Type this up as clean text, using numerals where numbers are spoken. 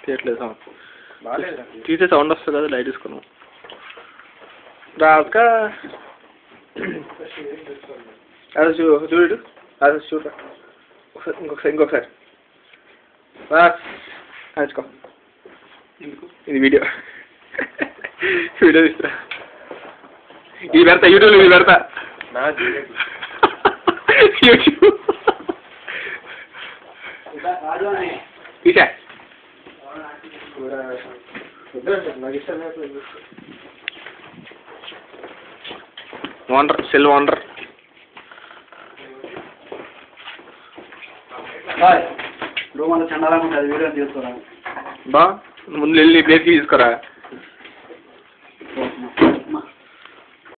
తీయట్లేదు తీసే సౌండ్ వస్తుంది కదా లైట్ తీసుకున్నాం రాక అది చూడు అది చూడ ఇంకొకసారి నేర్చుకో ఇది వీడియో తీస్తున్నా ఇది పెడతా యూట్యూబ్లో ఇది పెడతా యూట్యూబ్ తీసా ఓనర్ సెల్ ఓనర్ రూమ్ అంతా చండాలంగా ఉంటుంది వీడియో తీసుకోరా బా ముందు వెళ్ళి ప్లేస్కి తీసుకోరా